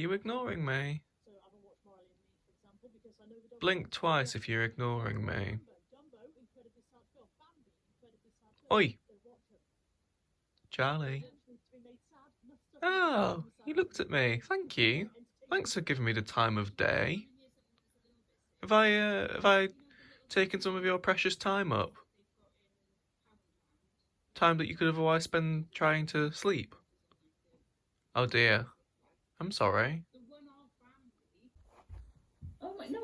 you ignoring me? Blink twice if you're ignoring me. Oi! Charlie. Oh, you looked at me. Thank you. Thanks for giving me the time of day. Have I taken some of your precious time up? Time that you could otherwise spend trying to sleep? Oh dear. I'm sorry. Oh my, no,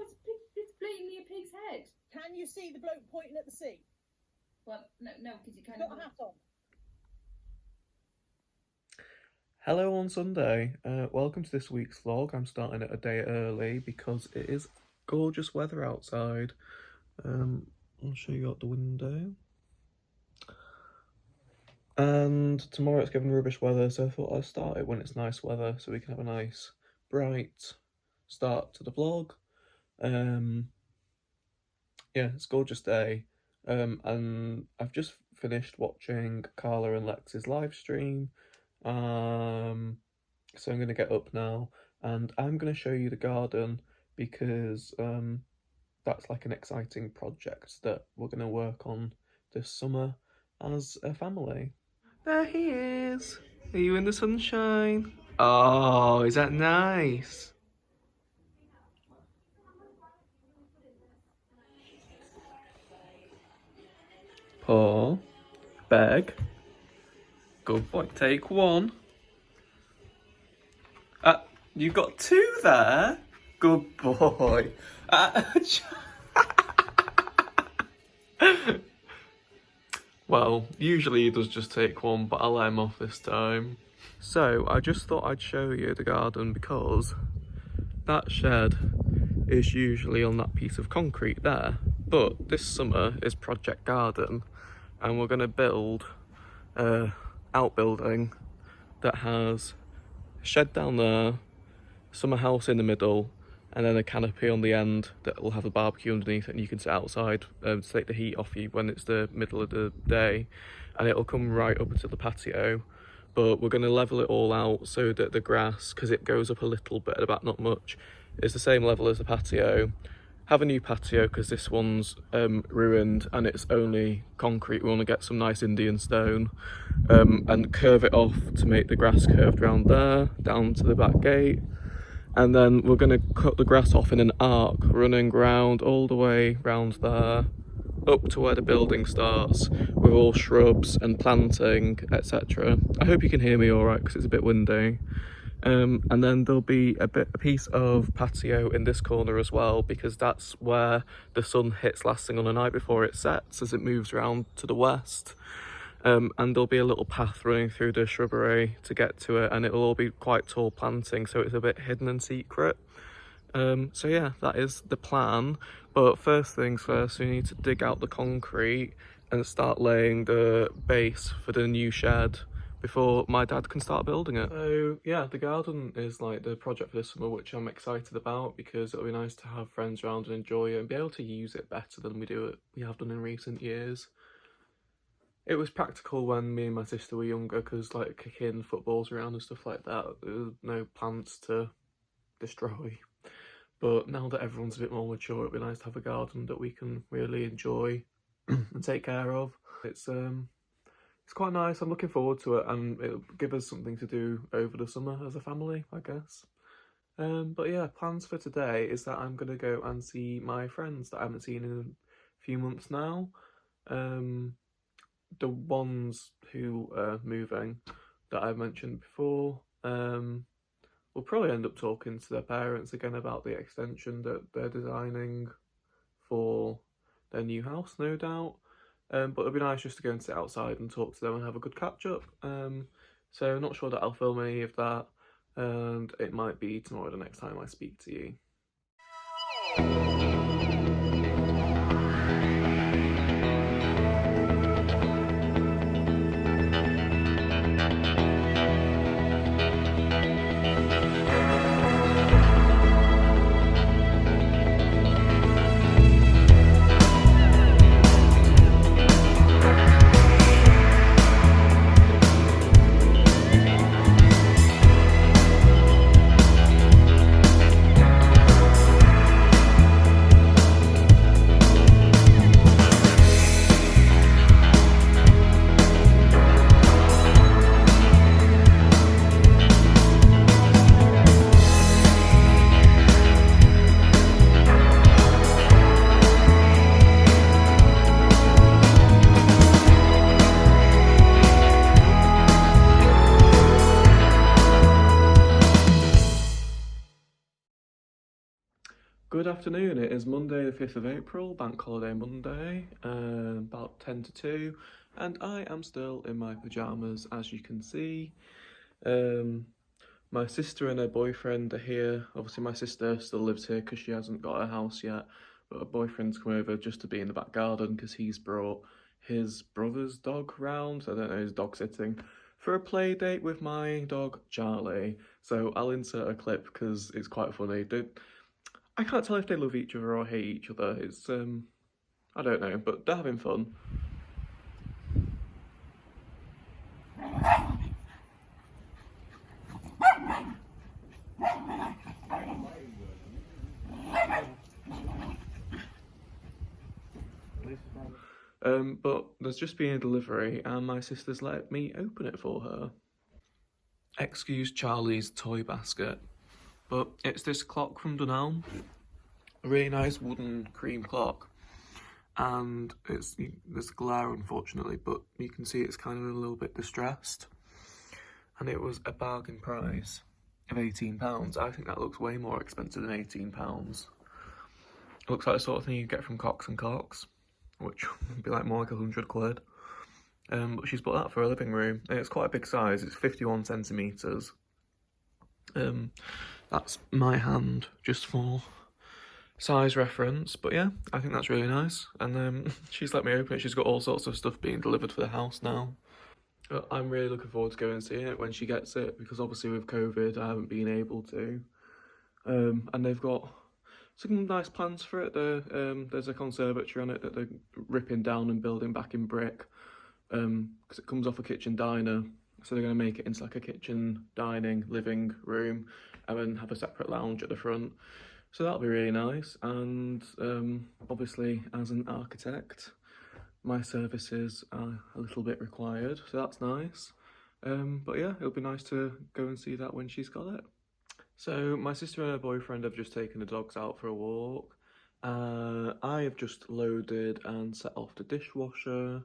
it's blatantly a pig's head. Can you see the bloke pointing at the sea? Well, no, because you kind Got of... a hat on. Hello on Sunday. Welcome to this week's vlog. I'm starting it a day early because it is gorgeous weather outside. I'll show you out the window. And tomorrow it's given rubbish weather, so I thought I'd start it when it's nice weather so we can have a nice, bright start to the vlog. Yeah, it's a gorgeous day. And I've just finished watching Carla and Lex's live stream. So I'm going to get up now and I'm going to show you the garden because that's like an exciting project that we're going to work on this summer as a family. There he is. Are you in the sunshine? Oh, is that nice? Paw, beg. Good boy. Take one. You got two there. Good boy. Well, usually he does just take one, but I'll let him off this time. So, I just thought I'd show you the garden because that shed is usually on that piece of concrete there. But this summer is Project Garden and we're going to build an outbuilding that has a shed down there, summer house in the middle, and then a canopy on the end that will have a barbecue underneath it, and you can sit outside to take the heat off you when it's the middle of the day, and it'll come right up to the patio. But we're going to level it all out so that the grass, because it goes up a little bit at the back, not much, is the same level as the patio. Have a new patio because this one's ruined and it's only concrete. We want to get some nice Indian stone and curve it off to make the grass curved round there, down to the back gate. And then we're going to cut the grass off in an arc, running round all the way round there, up to where the building starts, with all shrubs and planting, etc. I hope you can hear me alright because it's a bit windy. And then there'll be a piece of patio in this corner as well, because that's where the sun hits last thing on the night before it sets as it moves around to the west. And there'll be a little path running through the shrubbery to get to it, and it'll all be quite tall planting, so it's a bit hidden and secret. So yeah, that is the plan. But first things first, we need to dig out the concrete and start laying the base for the new shed before my dad can start building it. So yeah, the garden is like the project for this summer, which I'm excited about because it'll be nice to have friends around and enjoy it and be able to use it better than we have done in recent years. It was practical when me and my sister were younger because like kicking footballs around and stuff like that, there was no plants to destroy. But now that everyone's a bit more mature, it'd be nice to have a garden that we can really enjoy and take care of. It's quite nice. I'm looking forward to it, and it'll give us something to do over the summer as a family, I guess. But yeah, plans for today is that I'm gonna go and see my friends that I haven't seen in a few months now. The ones who are moving that I mentioned before. We'll probably end up talking to their parents again about the extension that they're designing for their new house, no doubt. But it'll be nice just to go and sit outside and talk to them and have a good catch up. So I'm not sure that I'll film any of that, and it might be tomorrow the next time I speak to you. afternoon. It is Monday the 5th of April, Bank Holiday Monday, about 10 to 2, and I am still in my pyjamas, as you can see. My sister and her boyfriend are here. Obviously my sister still lives here because she hasn't got her house yet, but her boyfriend's come over just to be in the back garden because he's brought his brother's dog round, I don't know, his dog sitting, for a play date with my dog Charlie. So I'll insert a clip because it's quite funny. I can't tell if they love each other or hate each other. It's, I don't know, but they're having fun. But there's just been a delivery and my sister's let me open it for her. Excuse Charlie's toy basket, but it's this clock from Dunelm. A really nice wooden cream clock. And there's glare unfortunately, but you can see it's kind of a little bit distressed. And it was a bargain price of £18. I think that looks way more expensive than £18. It looks like the sort of thing you get from Cox and Cox, which would be like more like 100 quid. But she's bought that for her living room, and it's quite a big size. It's 51 centimetres. That's my hand, just for size reference. But yeah, I think that's really nice. And she's let me open it. She's got all sorts of stuff being delivered for the house now. I'm really looking forward to going and seeing it when she gets it, because obviously with COVID I haven't been able to. And they've got some nice plans for it. There's a conservatory on it that they're ripping down and building back in brick, because it comes off a kitchen diner, so they're going to make it into like a kitchen, dining, living room, and then have a separate lounge at the front. So that'll be really nice. And obviously as an architect, my services are a little bit required, so that's nice. But yeah, it'll be nice to go and see that when she's got it. So my sister and her boyfriend have just taken the dogs out for a walk. I have just loaded and set off the dishwasher.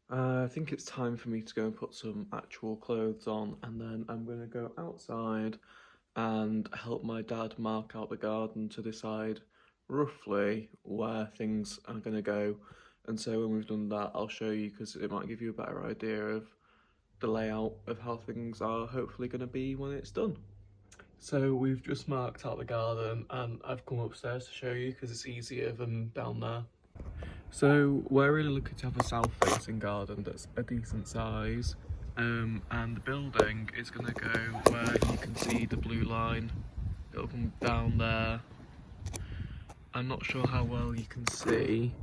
I think it's time for me to go and put some actual clothes on, and then I'm going to go outside and help my dad mark out the garden to decide roughly where things are going to go. And so when we've done that, I'll show you, because it might give you a better idea of the layout of how things are hopefully going to be when it's done. So we've just marked out the garden, and I've come upstairs to show you because it's easier than down there. So we're really looking to have a south-facing garden that's a decent size, and the building is going to go where you can see the blue line. It'll come down there. I'm not sure how well you can see.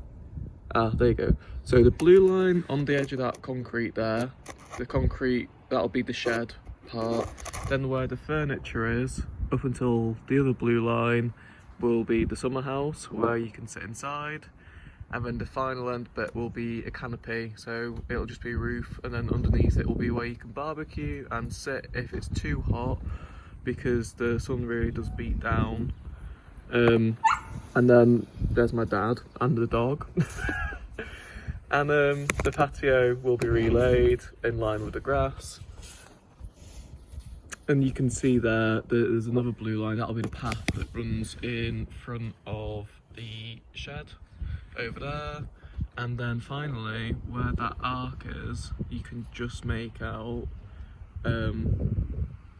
There you go. So the blue line on the edge of that concrete there, the concrete, that'll be the shed part. Then where the furniture is, up until the other blue line, will be the summer house where you can sit inside. And then the final end bit will be a canopy, so it'll just be a roof, and then underneath it will be where you can barbecue and sit if it's too hot, because the sun really does beat down. And then there's my dad and the dog. And the patio will be relaid in line with the grass. And you can see there's another blue line, that'll be the path that runs in front of the shed over there. And then finally, where that arc is, you can just make out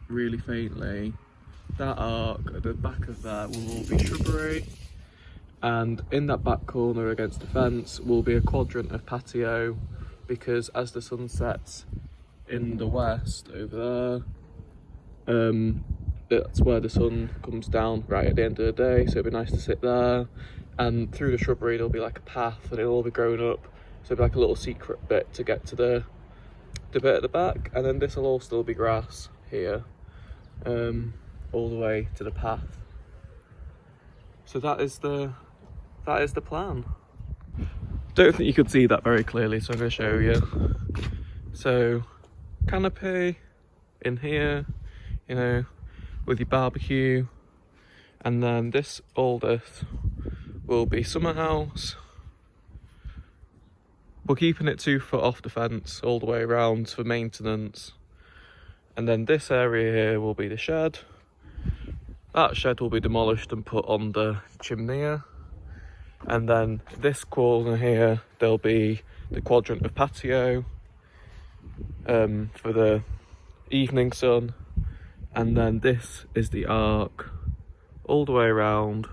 really faintly, that arc at the back of there will all be shrubbery. And in that back corner against the fence will be a quadrant of patio, because as the sun sets in the west over there, that's where the sun comes down right at the end of the day, so it'd be nice to sit there. And through the shrubbery there'll be like a path, and it'll all be grown up, so it'll be like a little secret bit to get to the bit at the back. And then this will all still be grass here, all the way to the path. So that is the plan. Don't think you could see that very clearly, so I'm going to show you. So canopy in here, you know, with your barbecue, and then this oldest will be summer house. We're keeping it 2 foot off the fence all the way around for maintenance. And then this area here will be the shed. that shed will be demolished and put on the chimney here. And then this corner here, there'll be the quadrant of patio for the evening sun. And then this is the arc all the way around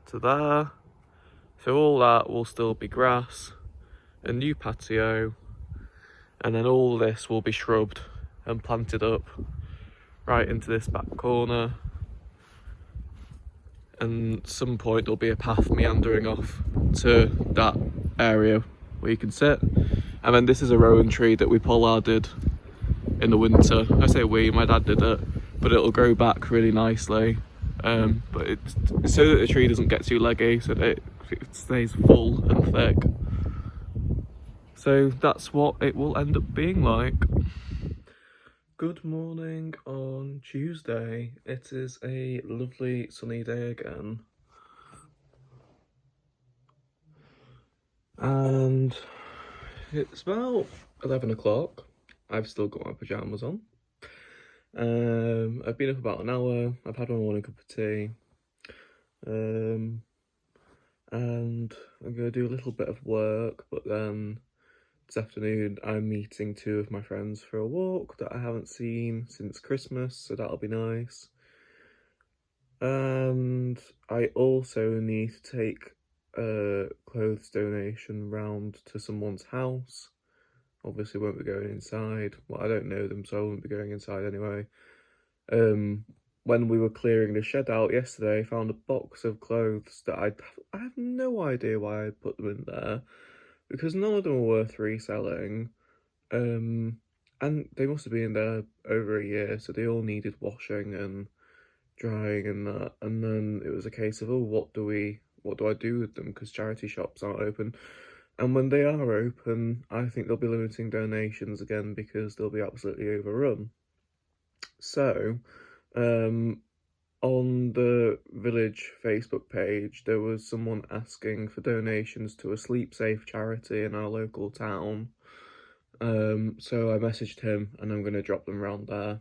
to there. So all that will still be grass, a new patio, and then all this will be shrubbed and planted up right into this back corner. And at some point there'll be a path meandering off to that area where you can sit. And then this is a rowan tree that we pollarded in the winter. I say we, my dad did it, but it'll grow back really nicely. But it's so that the tree doesn't get too leggy, so that it stays full and thick. So that's what it will end up being like. Good morning on Tuesday. It is a lovely sunny day again. And it's about 11 o'clock. I've still got my pyjamas on. I've been up about an hour. I've had my morning cup of tea. And I'm going to do a little bit of work, but then this afternoon I'm meeting two of my friends for a walk that I haven't seen since Christmas, so that'll be nice. And I also need to take a clothes donation round to someone's house. Obviously won't be going inside. Well, I don't know them, so I won't be going inside anyway. When we were clearing the shed out yesterday, I found a box of clothes that I have no idea why I put them in there, because none of them are worth reselling. And they must have been there over a year, so they all needed washing and drying and that. And then it was a case of, oh, what do I do with them, because charity shops aren't open. And when they are open, I think they'll be limiting donations again because they'll be absolutely overrun. So, on the village Facebook page, there was someone asking for donations to a Sleep Safe charity in our local town. So I messaged him and I'm going to drop them around there.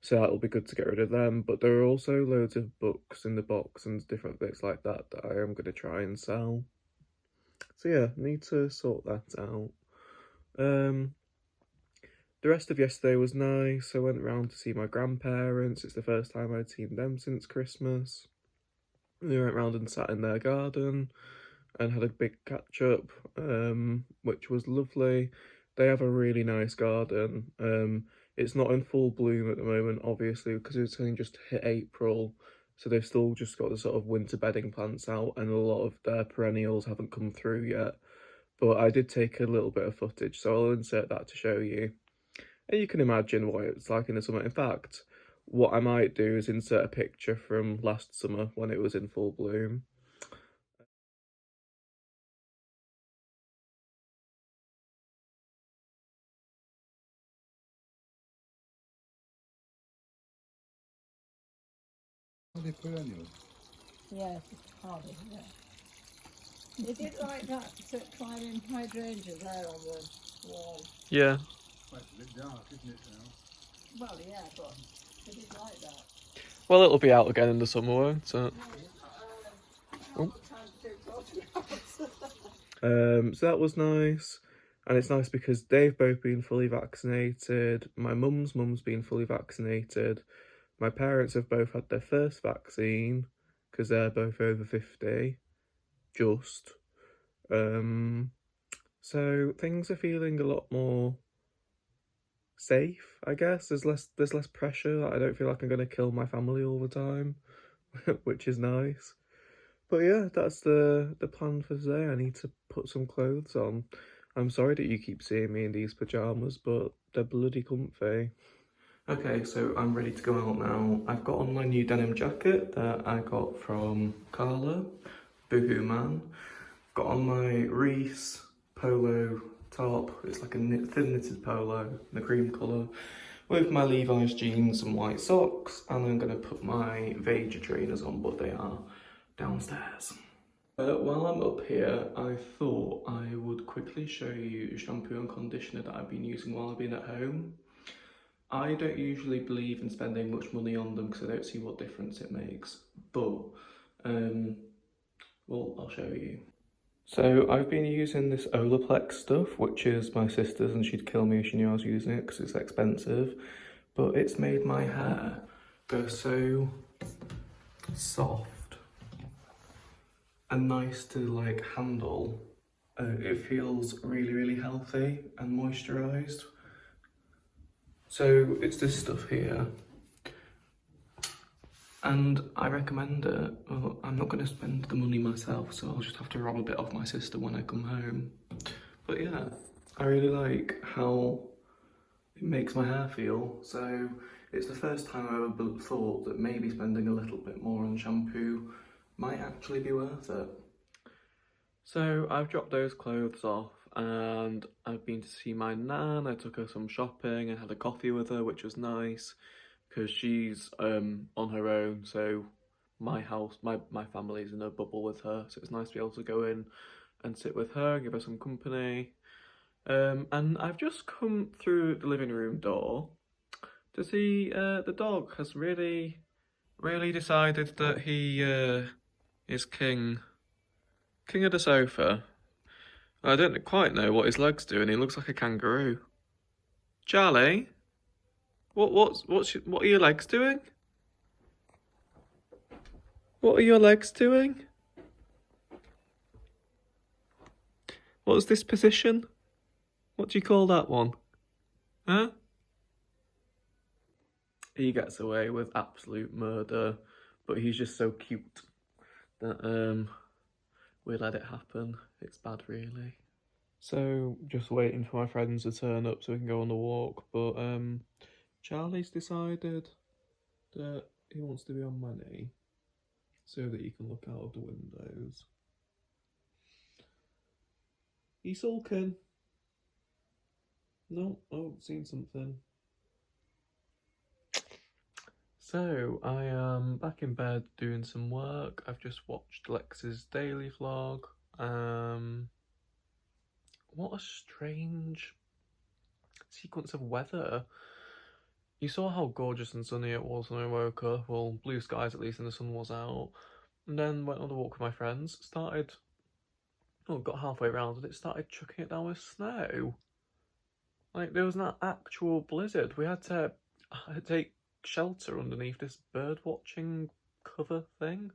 So that'll be good to get rid of them. But there are also loads of books in the box and different bits like that that I am going to try and sell. So yeah, need to sort that out. The rest of yesterday was nice. I went round to see my grandparents. It's the first time I'd seen them since Christmas. We went round and sat in their garden and had a big catch up, which was lovely. They have a really nice garden. It's not in full bloom at the moment, obviously, because it's only just hit April. So they've still just got the sort of winter bedding plants out, and a lot of their perennials haven't come through yet. But I did take a little bit of footage, so I'll insert that to show you. And you can imagine what it's like in the summer. In fact, what I might do is insert a picture from last summer when it was in full bloom. Are they perennial? Yes, it's hardy, yeah. They did like that climbing hydrangea there on the wall. Yeah. Well, it's a bit dark, isn't it now? Well, yeah, but they did like that. Well, it'll be out again in the summer, won't it? Oh. Time to do photographs. So that was nice. And it's nice because they've both been fully vaccinated. My mum's been fully vaccinated. My parents have both had their first vaccine because they're both over 50. Just. So things are feeling a lot more safe, I guess. There's less pressure. I don't feel like I'm going to kill my family all the time, which is nice. But yeah, that's the plan for today. I need to put some clothes on. I'm sorry that you keep seeing me in these pyjamas, but they're bloody comfy. Okay, so I'm ready to go out now. I've got on my new denim jacket that I got from Carla, Boohoo Man. Got on my Reese polo top. It's like a thin knitted polo in a cream colour, with my Levi's jeans and white socks. And I'm going to put my Vega trainers on, but they are downstairs. While I'm up here, I thought I would quickly show you the shampoo and conditioner that I've been using while I've been at home. I don't usually believe in spending much money on them because I don't see what difference it makes. But, well, I'll show you. So I've been using this Olaplex stuff, which is my sister's, and she'd kill me if she knew I was using it because it's expensive. But it's made my hair go so soft and nice to like handle. It feels really, really healthy and moisturised. So it's this stuff here. And I recommend it. Well, I'm not going to spend the money myself, so I'll just have to rob a bit off my sister when I come home. But yeah, I really like how it makes my hair feel. So it's the first time I ever thought that maybe spending a little bit more on shampoo might actually be worth it. So I've dropped those clothes off and I've been to see my nan. I took her some shopping and had a coffee with her, which was nice because she's on her own. So my house, my family's in a bubble with her. So it's nice to be able to go in and sit with her and give her some company. And I've just come through the living room door to see the dog has really decided that he is king of the sofa. I don't quite know what his leg's doing. He looks like a kangaroo. Charlie, what are your legs doing? What are your legs doing? What's this position? What do you call that one? Huh? He gets away with absolute murder, but he's just so cute that we let it happen. It's bad, really. So, just waiting for my friends to turn up so we can go on the walk, but Charlie's decided that he wants to be on my knee so that he can look out of the windows. He's sulking. No, I've seen something. So, I am back in bed doing some work. I've just watched Lex's daily vlog. What a strange sequence of weather. You saw how gorgeous and sunny it was when I woke up. Well, blue skies at least, and the sun was out. And then went on a walk with my friends. Got halfway around and it started chucking it down with snow. Like, there was an actual blizzard. We had to take shelter underneath this bird watching cover thing.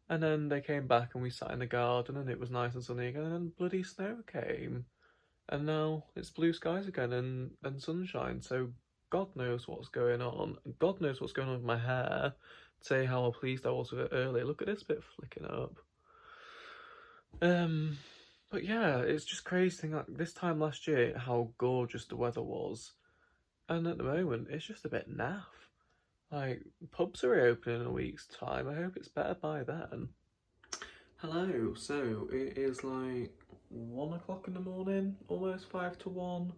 And then they came back and we sat in the garden and it was nice and sunny again, and then bloody snow came. And now it's blue skies again and sunshine, so God knows what's going on. God knows what's going on with my hair. Say how pleased I was with it earlier. Look at this bit flicking up. But yeah, it's just crazy thing like this time last year how gorgeous the weather was. And at the moment it's just a bit naff. Like, pubs are reopening in a week's time. I hope it's better by then. Hello, so it is like 1 o'clock in the morning, almost 5 to 1.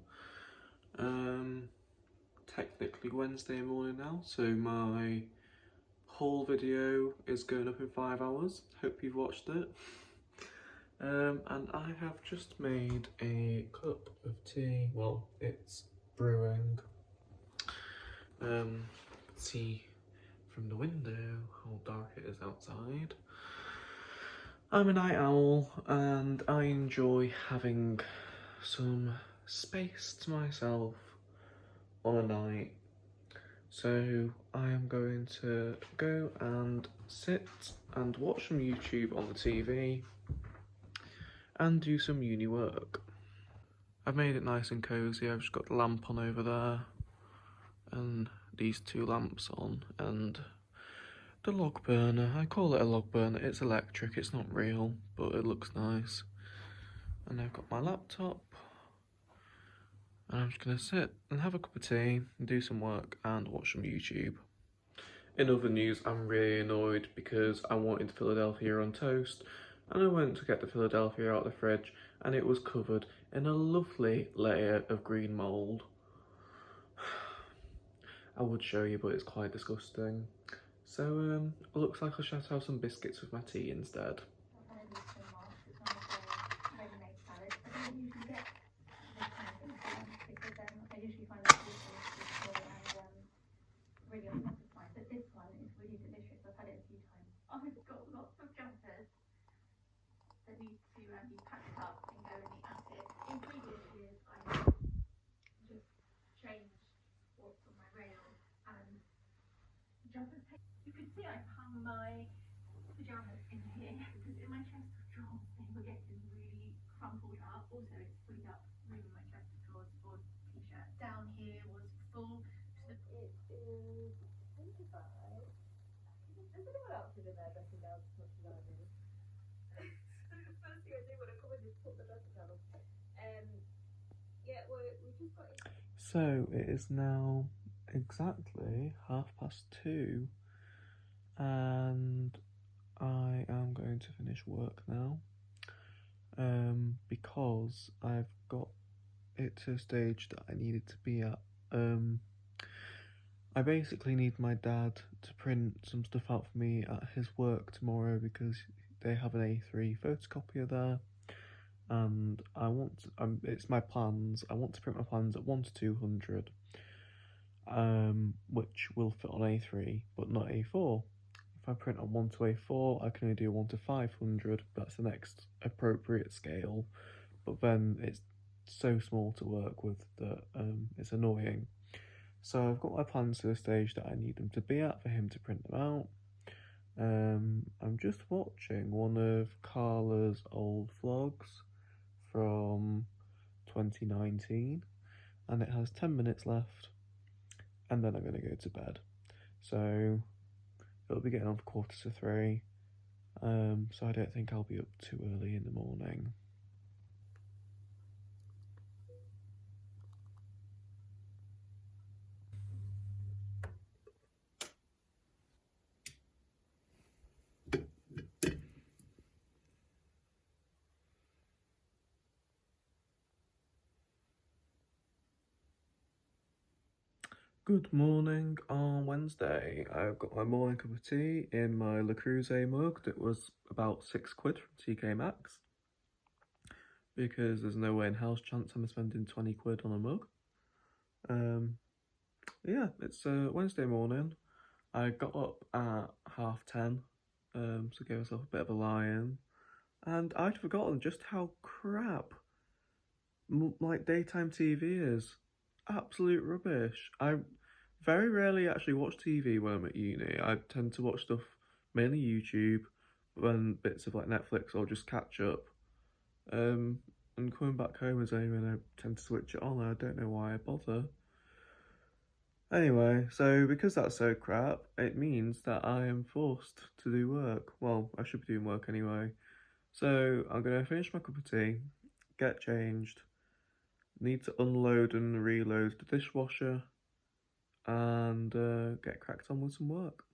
Technically Wednesday morning now, so my haul video is going up in 5 hours. Hope you've watched it. And I have just made a cup of tea. Well, it's brewing. See from the window how dark it is outside. I'm a night owl and I enjoy having some space to myself on a night. So I am going to go and sit and watch some YouTube on the TV and do some uni work. I've made it nice and cosy. I've just got the lamp on over there and these 2 lamps on and the log burner. I call it a log burner. It's electric, it's not real, but it looks nice. And I've got my laptop and I'm just going to sit and have a cup of tea and do some work and watch some YouTube. In other news, I'm really annoyed because I wanted Philadelphia on toast and I went to get the Philadelphia out of the fridge and it was covered in a lovely layer of green mould. I would show you, but it's quite disgusting. So, it looks like I should have some biscuits with my tea instead. see I hung my pyjamas in here because in my chest of drawers they were getting really crumpled up. Also, it's freed up room in my chest of drawers for t-shirt. Down here was full. It is 25. There's anyone else in there dressing down as much as I do? So the first thing I do when I come in is put the dressing down on. Yeah, we just got it. So it is now exactly 2:30 and I am going to finish work now because I've got it to a stage that I needed to be at. I basically need my dad to print some stuff out for me at his work tomorrow because they have an A3 photocopier there, and I want it's my plans. I want to print my plans at 1 to 200, which will fit on A3 but not A4. If I print on 1 to A4, I can only do 1 to 500. That's the next appropriate scale, but then it's so small to work with that it's annoying. So I've got my plans to the stage that I need them to be at for him to print them out. I'm just watching one of Carla's old vlogs from 2019, and it has 10 minutes left, and then I'm going to go to bed. So it'll be getting on for 2:45, so I don't think I'll be up too early in the morning. Good morning on Wednesday. I've got my morning cup of tea in my Le Creuset mug that was about £6 from TK Maxx, because there's no way in hell's chance I'm spending £20 on a mug. Yeah, it's Wednesday morning. I got up at 10:30, so gave myself a bit of a lie-in, and I'd forgotten just how crap like daytime TV is. Absolute rubbish. I very rarely actually watch TV when I'm at uni. I tend to watch stuff mainly YouTube, then bits of like Netflix or just catch up. And coming back home is only when I tend to switch it on. I don't know why I bother. Anyway, so because that's so crap, it means that I am forced to do work. Well, I should be doing work anyway. So I'm gonna finish my cup of tea, get changed, need to unload and reload the dishwasher, and get cracked on with some work.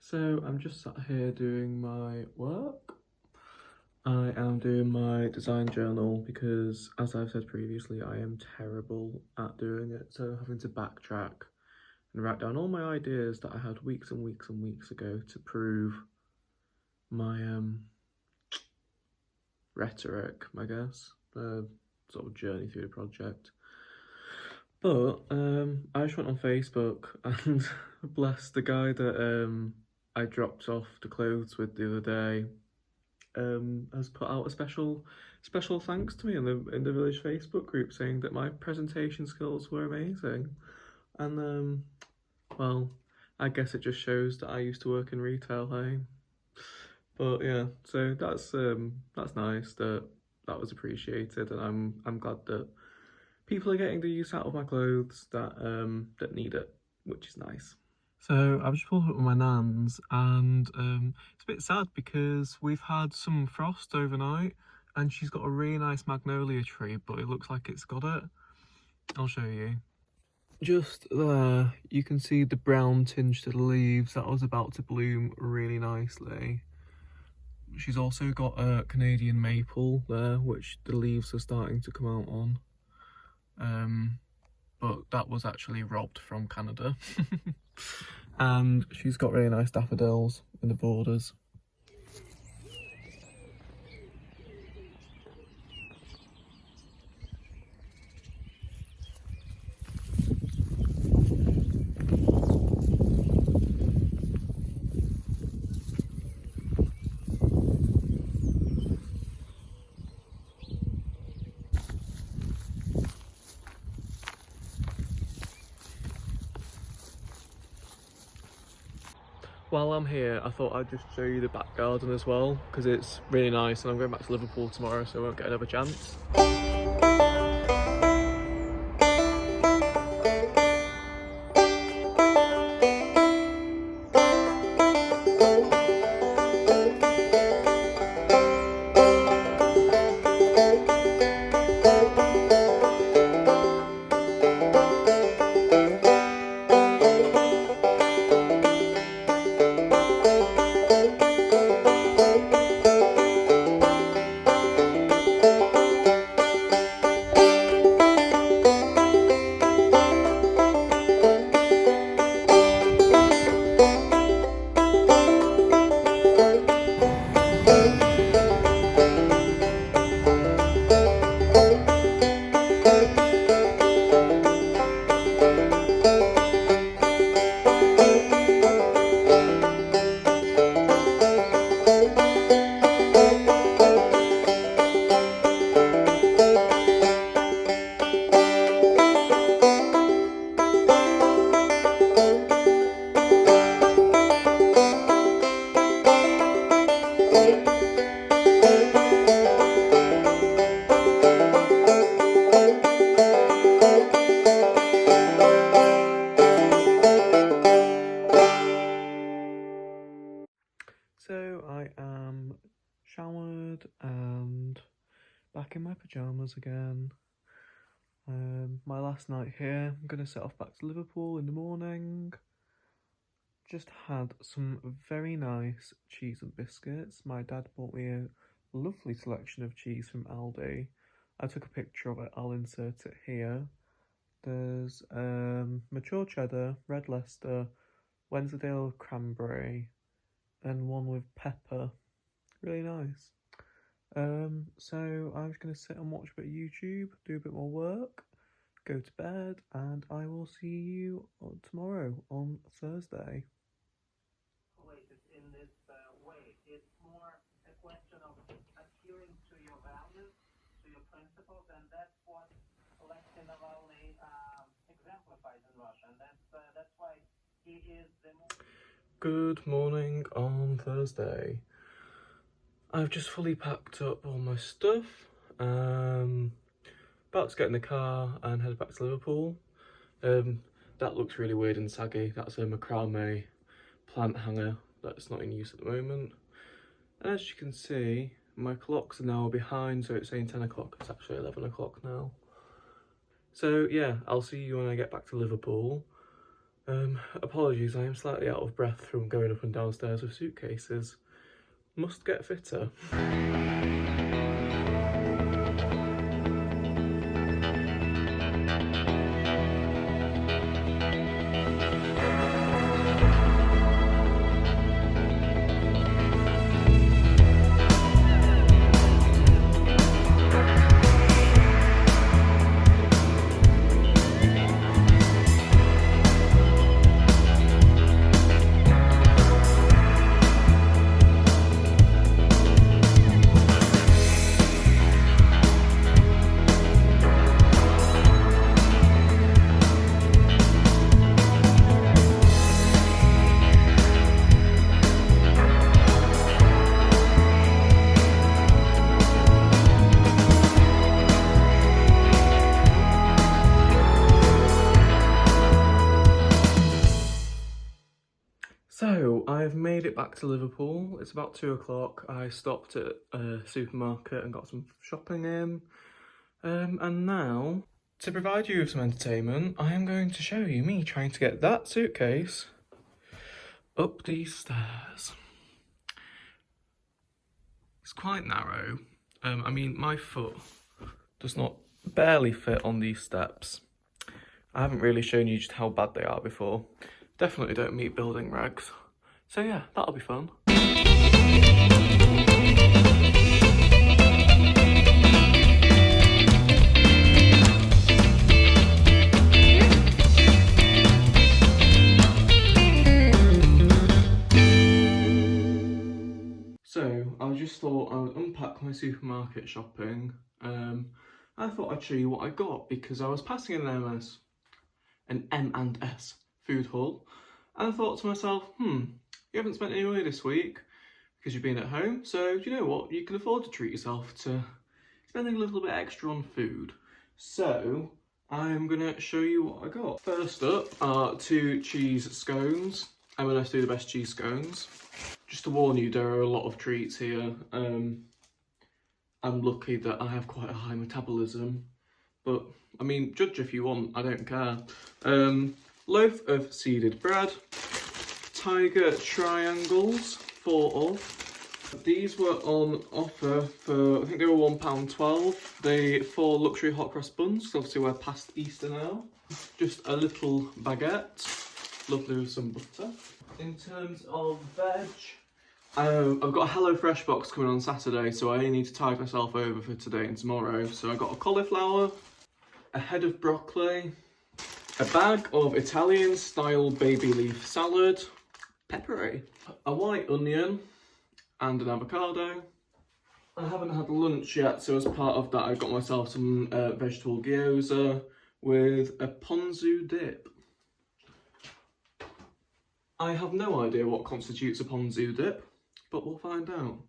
So I'm just sat here doing my work. I am doing my design journal because, as I've said previously, I am terrible at doing it. So having to backtrack and write down all my ideas that I had weeks and weeks and weeks ago to prove my rhetoric, I guess, sort of journey through the project. But I just went on Facebook and bless the guy that I dropped off the clothes with the other day, has put out a special thanks to me in the village Facebook group, saying that my presentation skills were amazing. And well, I guess it just shows that I used to work in retail, hey? But yeah, so that's nice that was appreciated, and I'm glad that people are getting the use out of my clothes that need it, which is nice. So I've just pulled up with my nan's, and it's a bit sad because we've had some frost overnight, and she's got a really nice magnolia tree, but it looks like it's got it. I'll show you. Just there, you can see the brown tinge to the leaves. That was about to bloom really nicely. She's also got a Canadian maple there, which the leaves are starting to come out on. But that was actually robbed from Canada. And she's got really nice daffodils in the borders. While I'm here, I thought I'd just show you the back garden as well, because it's really nice, and I'm going back to Liverpool tomorrow, so I won't get another chance. So I am showered and back in my pyjamas again. My last night here. I'm going to set off back to Liverpool in the morning. Just had some very nice cheese and biscuits. My dad bought me a lovely selection of cheese from Aldi. I took a picture of it, I'll insert it here. There's mature cheddar, red Leicester, Wensleydale cranberry, and one with pepper. Really nice. So I'm just going to sit and watch a bit of YouTube, do a bit more work, go to bed, and I will see you tomorrow on Thursday. In this way, it's more a question of adhering to your values, to your principles, and that's what Alexei Navalny exemplifies in Russia, and that's why he is the most... Good morning on Thursday. I've just fully packed up all my stuff. About to get in the car and head back to Liverpool. That looks really weird and saggy. That's a macrame plant hanger that's not in use at the moment. As you can see, my clocks are now behind, so it's saying 10 o'clock. It's actually 11 o'clock now. So yeah, I'll see you when I get back to Liverpool. Apologies, I am slightly out of breath from going up and downstairs with suitcases. Must get fitter. So, I've made it back to Liverpool. It's about 2 o'clock. I stopped at a supermarket and got some shopping in. And now To provide you with some entertainment, I am going to show you me trying to get that suitcase up these stairs. It's quite narrow. I mean, my foot does not barely fit on these steps. I haven't really shown you just how bad they are before. Definitely don't meet building regs. So yeah, that'll be fun. So, I just thought I would unpack my supermarket shopping. I thought I'd show you what I got because I was passing an M&S food haul, and I thought to myself, you haven't spent any money this week because you've been at home, so do you know what? You can afford to treat yourself to spending a little bit extra on food. So, I'm gonna show you what I got. First up are 2 cheese scones. M&S do the best cheese scones. Just to warn you, there are a lot of treats here. I'm lucky that I have quite a high metabolism, but I mean, judge if you want, I don't care. Loaf of seeded bread, tiger triangles, 4 of. These were on offer for, I think they were £1.12. The 4 luxury hot cross buns, because obviously we're past Easter now. Just a little baguette, lovely with some butter. In terms of veg, I've got a HelloFresh box coming on Saturday, so I only need to tide myself over for today and tomorrow. So I got a cauliflower, a head of broccoli, a bag of Italian style baby leaf salad, peppery, a white onion and an avocado. I haven't had lunch yet, so as part of that I got myself some vegetable gyoza with a ponzu dip. I have no idea what constitutes a ponzu dip, but we'll find out.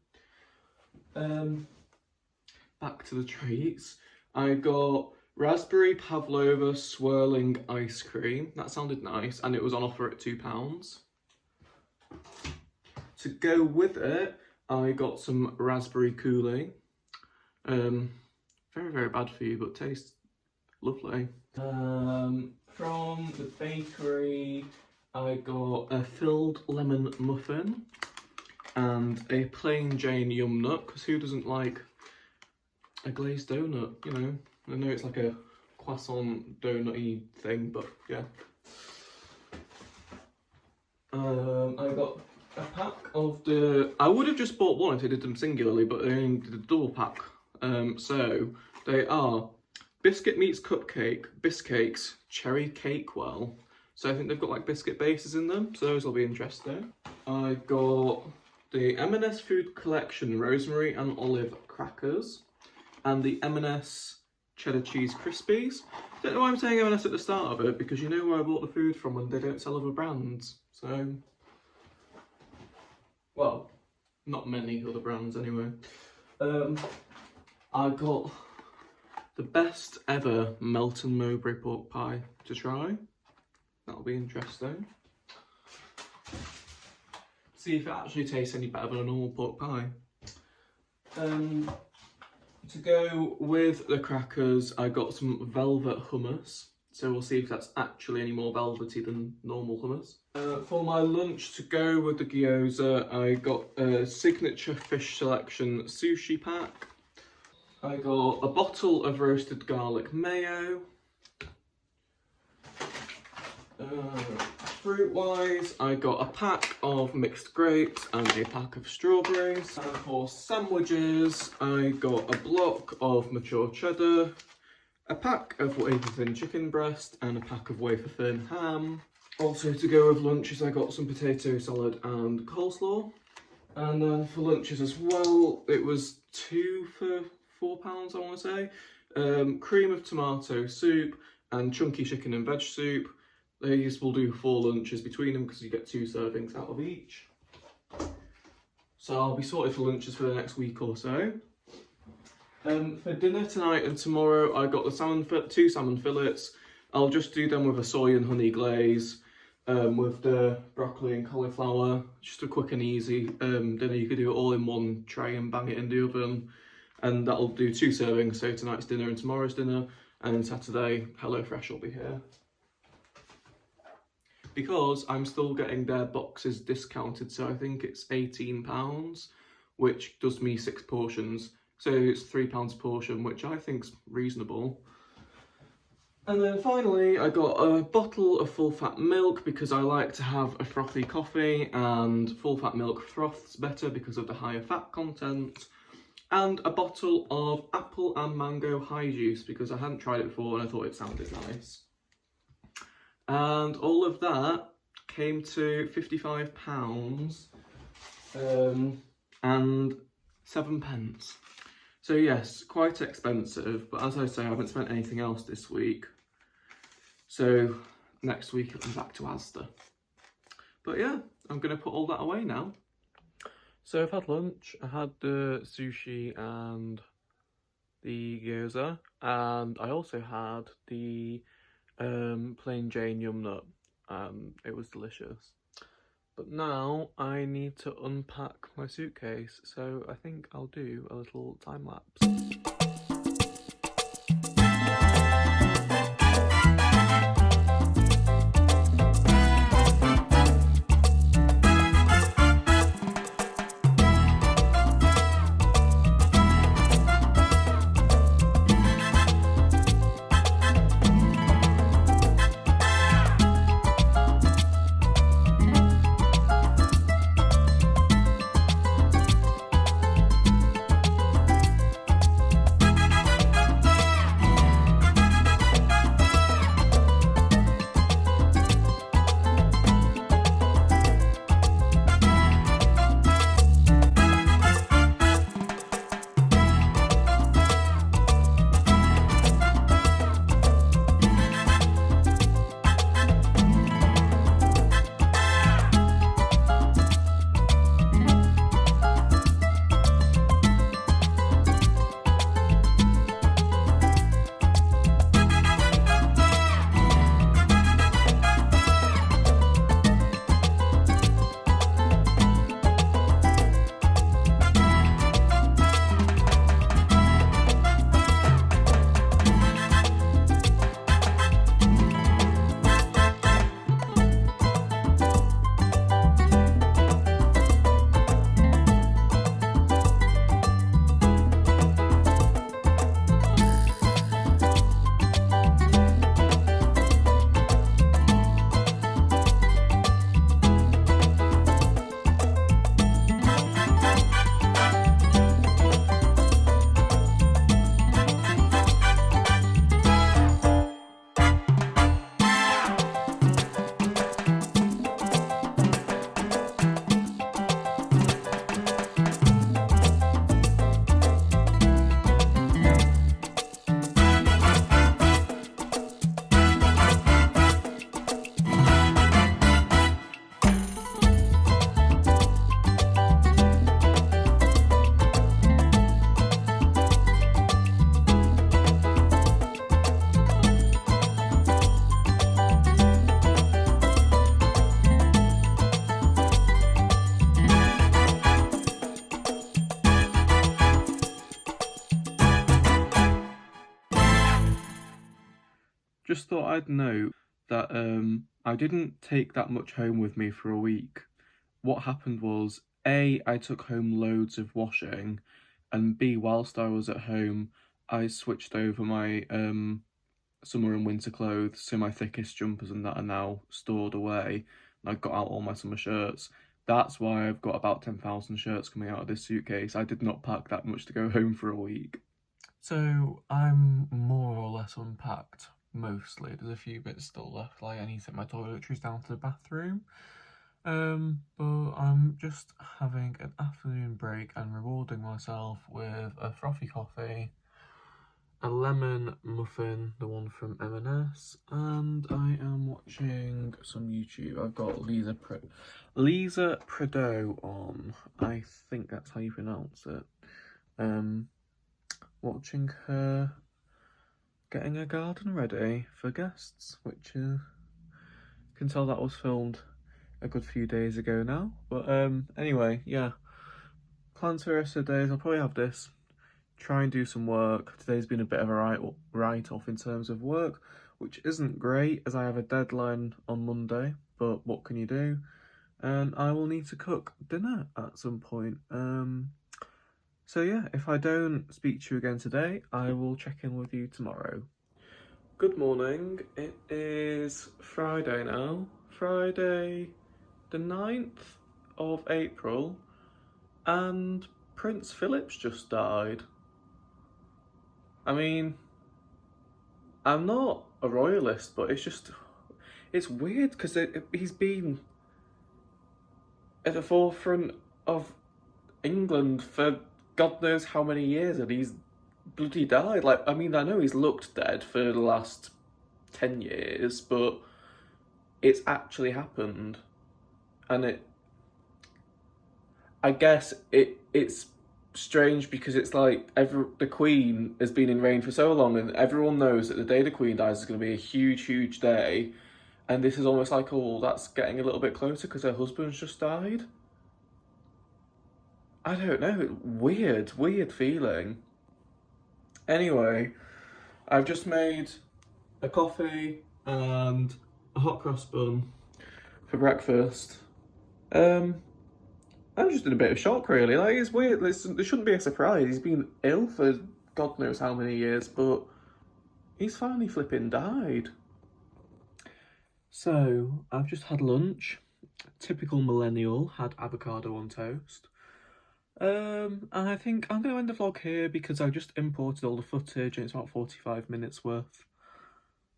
Back to the treats. I got raspberry pavlova swirling ice cream. That sounded nice, and it was on offer at £2. To go with it, I got some raspberry coulis. Very, very bad for you, but tastes lovely. From the bakery, I got a filled lemon muffin and a plain Jane yum nut, because who doesn't like a glazed donut, you know? I know it's like a croissant donut-y thing, but yeah. I got a pack of the... I would have just bought one if they did them singularly, but they only did a double pack. So they are biscuit meets cupcake, biscakes, cherry cakewell. So I think they've got like biscuit bases in them, so those will be interesting. I got the M&S Food Collection Rosemary and Olive Crackers and the M&S Cheddar Cheese Crispies. Don't know why I'm saying M&S at the start of it, because you know where I bought the food from and they don't sell other brands. So, well, not many other brands anyway. I got the best ever Melton Mowbray pork pie to try. That'll be interesting. See if it actually tastes any better than a normal pork pie. To go with the crackers, I got some velvet hummus. So we'll see if that's actually any more velvety than normal hummus. For my lunch, to go with the gyoza, I got a signature fish selection sushi pack. I got a bottle of roasted garlic mayo. Fruit-wise, I got a pack of mixed grapes and a pack of strawberries. And for sandwiches, I got a block of mature cheddar, a pack of wafer-thin chicken breast, and a pack of wafer-thin ham. Also to go with lunches, I got some potato salad and coleslaw. And then for lunches as well, it was 2 for £4, I want to say. Cream of tomato soup and chunky chicken and veg soup. These will do 4 lunches between them because you get 2 servings out of each. So I'll be sorted for lunches for the next week or so. For dinner tonight and tomorrow, I got the 2 salmon fillets. I'll just do them with a soy and honey glaze, with the broccoli and cauliflower. Just a quick and easy dinner. You could do it all in one tray and bang it in the oven. And that'll do 2 servings, so tonight's dinner and tomorrow's dinner. And then Saturday, HelloFresh will be here. Because I'm still getting their boxes discounted, so I think it's £18, which does me 6 portions. So it's £3 a portion, which I think's reasonable. And then finally, I got a bottle of full-fat milk because I like to have a frothy coffee, and full-fat milk froths better because of the higher fat content. And a bottle of apple and mango high juice because I hadn't tried it before and I thought it sounded nice. And all of that came to £55 and 7 pence. So yes, quite expensive, but as I say, I haven't spent anything else this week. So next week it'll be back to Asda. But yeah, I'm going to put all that away now. So I've had lunch. I had the sushi and the gyoza, and I also had the plain Jane yum nut. It was delicious. But now I need to unpack my suitcase, so I think I'll do a little time lapse. Just thought I'd note that I didn't take that much home with me for a week. What happened was, A, I took home loads of washing, and B, whilst I was at home, I switched over my summer and winter clothes, so my thickest jumpers and that are now stored away, and I got out all my summer shirts. That's why I've got about 10,000 shirts coming out of this suitcase. I did not pack that much to go home for a week. So I'm more or less unpacked. Mostly. There's a few bits still left, like I need to take my toiletries down to the bathroom. But I'm just having an afternoon break and rewarding myself with a frothy coffee, a lemon muffin, the one from M&S, and I am watching some YouTube. I've got Lisa Prideaux on. I think that's how you pronounce it. Watching her getting a garden ready for guests, which can tell that was filmed a good few days ago now. But anyway, yeah. Plans for the rest of the days, I'll probably have this try and do some work. Today's been a bit of a write-off in terms of work, which isn't great as I have a deadline on Monday, but what can you do? And I will need to cook dinner at some point. So yeah, if I don't speak to you again today, I will check in with you tomorrow. Good morning. It is Friday now. Friday the 9th of April, and Prince Philip's just died. I mean, I'm not a royalist, but it's weird because he's been at the forefront of England for God knows how many years, and he's bloody died. Like, I mean, I know he's looked dead for the last 10 years, but it's actually happened. And I guess it's strange because it's like the Queen has been in reign for so long, and everyone knows that the day the Queen dies is going to be a huge, huge day. And this is almost like, oh, that's getting a little bit closer because her husband's just died. I don't know, weird feeling. Anyway, I've just made a coffee and a hot cross bun for breakfast. I'm just in a bit of shock, really. Like, it's weird. There shouldn't be a surprise. He's been ill for God knows how many years, but he's finally flipping died. So, I've just had lunch. Typical millennial, had avocado on toast. And I think I'm going to end the vlog here because I just imported all the footage and it's about 45 minutes worth.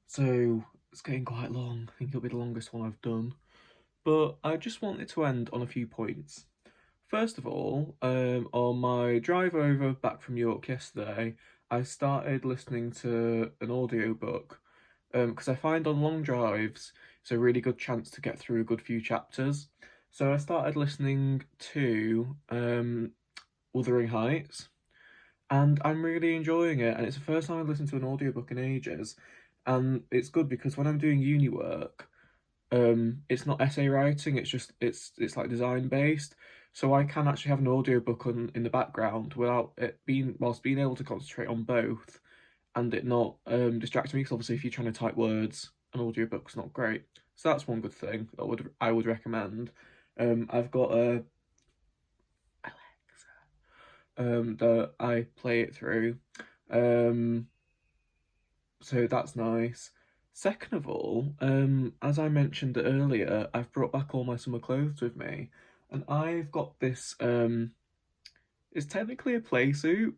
So, it's getting quite long. I think it'll be the longest one I've done. But I just wanted to end on a few points. First of all, on my drive over back from York yesterday, I started listening to an audiobook because I find on long drives it's a really good chance to get through a good few chapters. So I started listening to Wuthering Heights, and I'm really enjoying it, and it's the first time I've listened to an audiobook in ages, and it's good because when I'm doing uni work, it's not essay writing, it's like design based, so I can actually have an audiobook on in the background whilst being able to concentrate on both and it not distracting me, because obviously if you're trying to type words, an audiobook's not great. So that's one good thing that I would recommend. I've got a Alexa that I play it through. So that's nice. Second of all, as I mentioned earlier, I've brought back all my summer clothes with me, and I've got this, it's technically a play suit.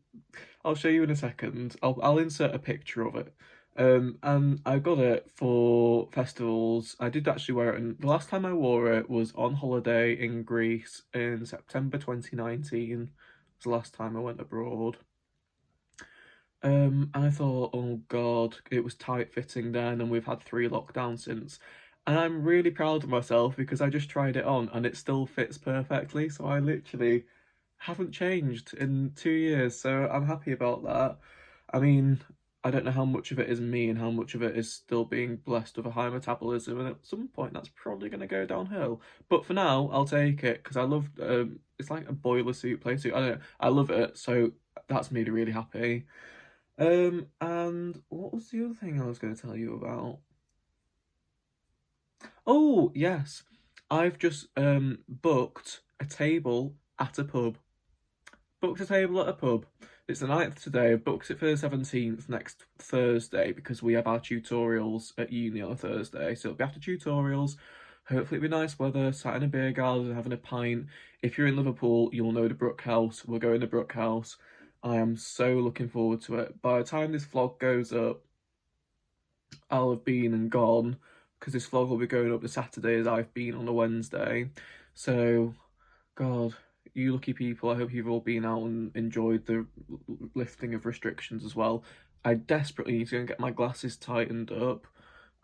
I'll show you in a second. I'll insert a picture of it. And I got it for festivals. I did actually wear it, and the last time I wore it was on holiday in Greece in September 2019. It's the last time I went abroad. And I thought, oh God, it was tight fitting then, and we've had 3 lockdowns since. And I'm really proud of myself because I just tried it on and it still fits perfectly. So I literally haven't changed in 2 years. So I'm happy about that. I mean, I don't know how much of it is me and how much of it is still being blessed with a high metabolism. And at some point, that's probably going to go downhill. But for now, I'll take it because I love, it's like a boiler suit, play suit. I don't know, I love it. So that's made me really happy. And what was the other thing I was going to tell you about? Oh, yes. I've just booked a table at a pub. Booked a table at a pub. It's the 9th today. I've booked it for the 17th next Thursday because we have our tutorials at uni on a Thursday. So it'll be after tutorials. Hopefully it'll be nice weather, sat in a beer garden having a pint. If you're in Liverpool, you'll know the Brook House. We're going to Brook House. I am so looking forward to it. By the time this vlog goes up, I'll have been and gone, because this vlog will be going up the Saturday as I've been on a Wednesday. So, God, you lucky people, I hope you've all been out and enjoyed the lifting of restrictions as well. I desperately need to go and get my glasses tightened up.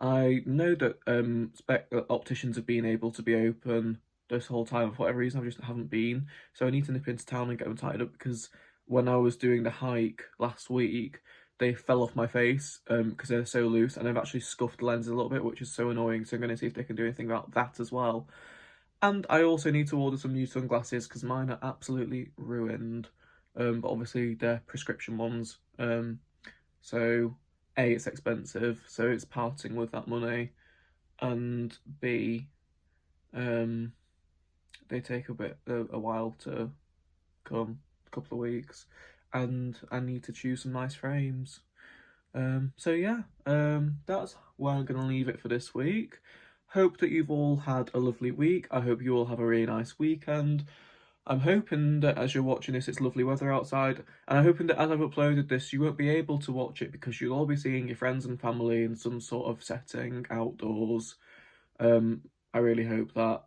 I know that opticians have been able to be open this whole time. For whatever reason, I just haven't been. So I need to nip into town and get them tightened up, because when I was doing the hike last week, they fell off my face because they're so loose, and I've actually scuffed the lenses a little bit, which is so annoying. So I'm going to see if they can do anything about that as well. And I also need to order some new sunglasses because mine are absolutely ruined. but obviously they're prescription ones. So A, it's expensive, so it's parting with that money, and B, they take a while to come, a couple of weeks, and I need to choose some nice frames. So yeah, that's where I'm gonna leave it for this week. Hope that you've all had a lovely week. I hope you all have a really nice weekend. I'm hoping that as you're watching this, it's lovely weather outside, and I'm hoping that as I've uploaded this, you won't be able to watch it because you'll all be seeing your friends and family in some sort of setting outdoors. I really hope that.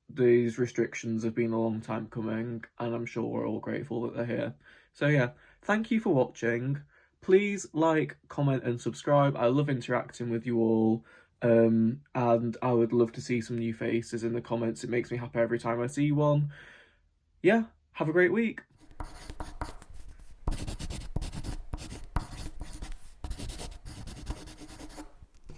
These restrictions have been a long time coming, and I'm sure we're all grateful that they're here. So yeah, thank you for watching. Please like, comment and subscribe. I love interacting with you all, and I would love to see some new faces in the comments. It makes me happy every time I see one. Yeah, have a great week.